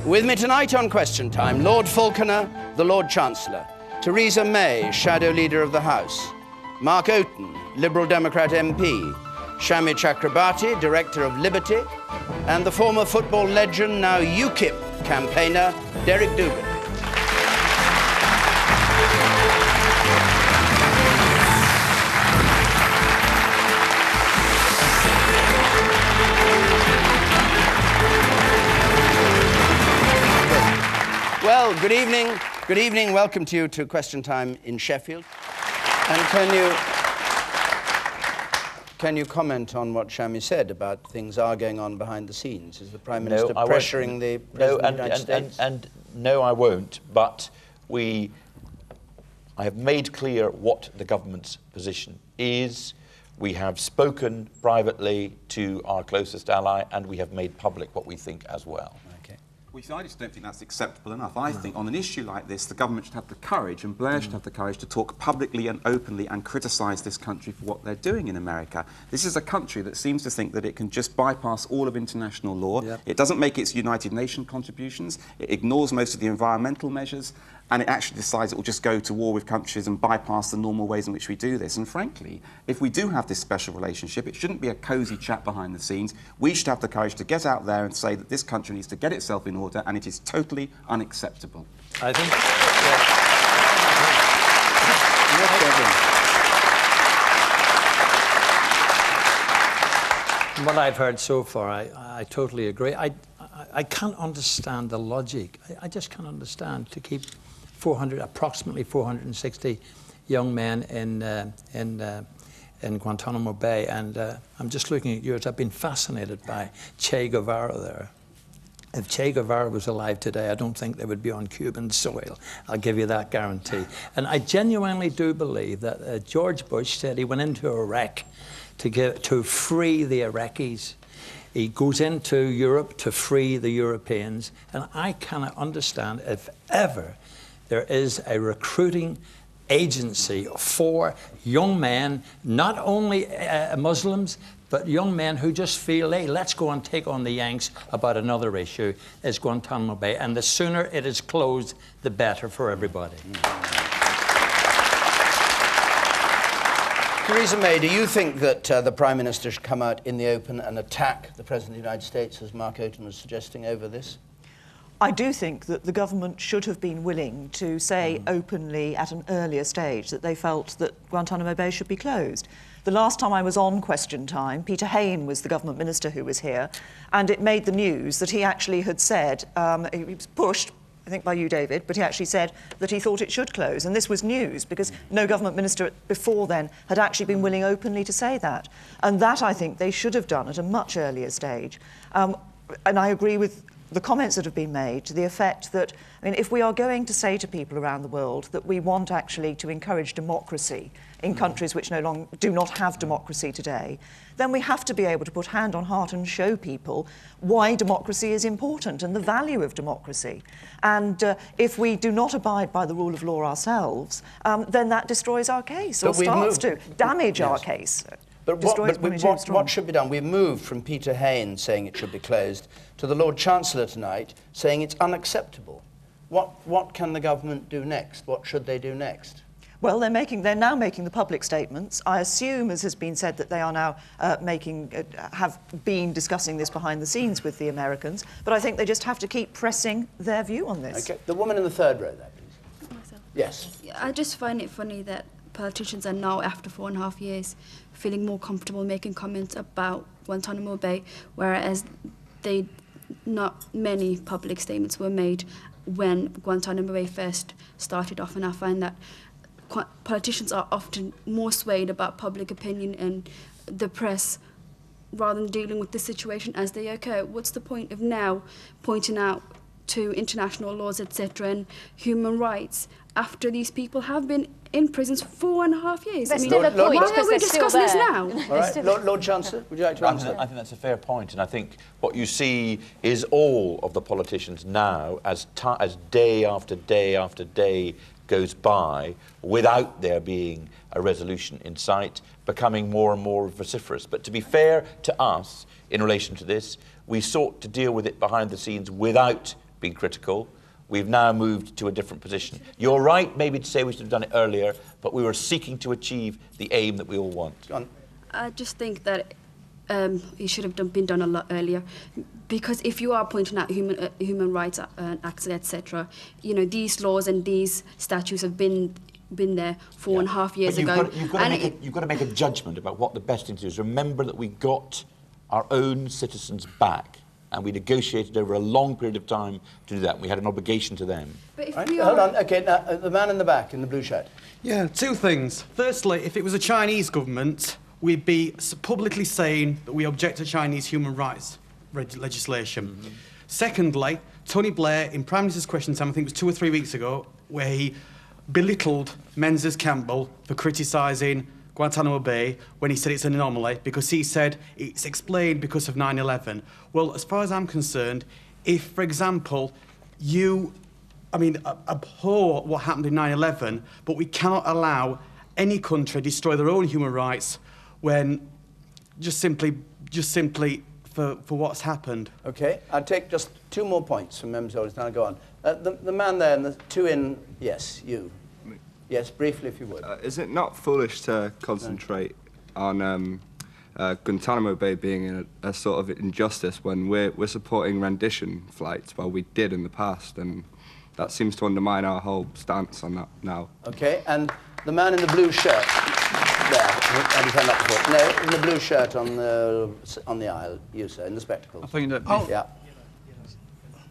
With me tonight on Question Time, Lord Falconer, the Lord Chancellor, Theresa May, Shadow Leader of the House, Mark Oaten, Liberal Democrat MP, Shami Chakrabarti, Director of Liberty, and the former football legend, now UKIP campaigner, Derek Dubin. Well, good evening. Good evening. Welcome to you to Question Time in Sheffield. And can you comment on what Shami said about things are going on behind the scenes? Is the Prime Minister pressuring the President of the United States? No, I won't. But I have made clear what the government's position is. We have spoken privately to our closest ally, and we have made public what we think as well. Well, I just don't think that's acceptable enough. I think on an issue like this, the government should have the courage, and Blair should have the courage to talk publicly and openly and criticise this country for what they're doing in America. This is a country that seems to think that it can just bypass all of international law. Yep. It doesn't make its United Nations contributions. It ignores most of the environmental measures. And it actually decides it will just go to war with countries and bypass the normal ways in which we do this. And frankly, if we do have this special relationship, it shouldn't be a cosy chat behind the scenes. We should have the courage to get out there and say that this country needs to get itself in order, and it is totally unacceptable. I think... From what I've heard so far, I totally agree. I can't understand the logic. I just can't understand to keep approximately 460 young men in Guantanamo Bay, and I'm just looking at yours. I've been fascinated by Che Guevara there. If Che Guevara was alive today, I don't think they would be on Cuban soil. I'll give you that guarantee. And I genuinely do believe that George Bush said he went into Iraq to free the Iraqis. He goes into Europe to free the Europeans, and I cannot understand if ever there is a recruiting agency for young men, not only Muslims, but young men who just feel, hey, let's go and take on the Yanks about another issue, is Guantanamo Bay. And the sooner it is closed, the better for everybody. Theresa May, do you think that the Prime Minister should come out in the open and attack the President of the United States, as Mark Oaten was suggesting, over this? I do think that the government should have been willing to say openly at an earlier stage that they felt that Guantanamo Bay should be closed. The last time I was on Question Time, Peter Hain was the government minister who was here, and it made the news that he actually had said, he was pushed, I think by you, David, but he actually said that he thought it should close. And this was news, because no government minister before then had actually been willing openly to say that. And that, I think, they should have done at a much earlier stage. And I agree with the comments that have been made to the effect that, I mean, if we are going to say to people around the world that we want actually to encourage democracy in countries which do not have democracy today, then we have to be able to put hand on heart and show people why democracy is important and the value of democracy. And if we do not abide by the rule of law ourselves, then that destroys our case, or starts to damage our case. But what should be done? We've moved from Peter Hain saying it should be closed to the Lord Chancellor tonight saying it's unacceptable. What can the government do next? What should they do next? Well, they're now making the public statements. I assume, as has been said, that they are now have been discussing this behind the scenes with the Americans. But I think they just have to keep pressing their view on this. Okay. The woman in the third row there, please. Myself. Yes. I just find it funny that politicians are now, after 4.5 years, feeling more comfortable making comments about Guantanamo Bay, whereas not many public statements were made when Guantanamo Bay first started off, and I find that politicians are often more swayed about public opinion and the press rather than dealing with the situation as they occur. What's the point of now pointing out to international laws, etc., and human rights after these people have been in prisons for 4.5 years? There's still a point, why are we discussing this now? All right, Lord Chancellor, would you like to answer? I think that's a fair point, and I think what you see is all of the politicians now, as day after day after day goes by without there being a resolution in sight, becoming more and more vociferous. But to be fair to us in relation to this, we sought to deal with it behind the scenes without been critical. We've now moved to a different position. You're right, maybe, to say we should have done it earlier, but we were seeking to achieve the aim that we all want. I just think that it should have been done a lot earlier, because if you are pointing out human rights acts, etc., you know, these laws and these statutes have been there 4.5 years ago. You've got to make a judgment about what the best thing to do is. Remember that we got our own citizens back, and we negotiated over a long period of time to do that. We had an obligation to them. But if Right, we hold are... on. Okay, now, the man in the back in the blue shirt. Yeah, two things. Firstly, if it was a Chinese government, we'd be publicly saying that we object to Chinese human rights legislation. Secondly, Tony Blair, in Prime Minister's Question Time, I think it was 2 or 3 weeks ago, where he belittled Menzies Campbell for criticising Guantanamo Bay when he said it's an anomaly, because he said it's explained because of 9/11. Well, as far as I'm concerned, if, for example, abhor what happened in 9/11, but we cannot allow any country destroy their own human rights when just simply for what's happened. Okay, I'll take just 2 more points from members always. Now go on. The man there and the two in... Yes, you. Yes, briefly, if you would. Is it not foolish to concentrate on Guantanamo Bay being a sort of injustice when we're supporting rendition flights? Well, we did in the past, and that seems to undermine our whole stance on that now. Okay, and the man in the blue shirt there. Have you turned up before? No, in the blue shirt on the aisle, you, sir, in the spectacles. I think that... Yeah.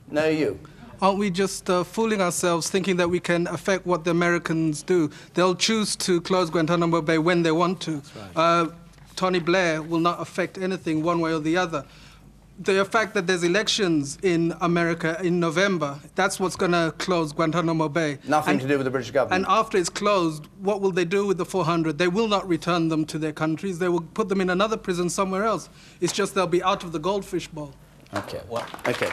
No, you. Aren't we just fooling ourselves, thinking that we can affect what the Americans do? They'll choose to close Guantanamo Bay when they want to. Right. Tony Blair will not affect anything one way or the other. The fact that there's elections in America in November, that's what's going to close Guantanamo Bay. Nothing to do with the British government. And after it's closed, what will they do with the 400? They will not return them to their countries. They will put them in another prison somewhere else. It's just they'll be out of the goldfish bowl. Okay, well, okay.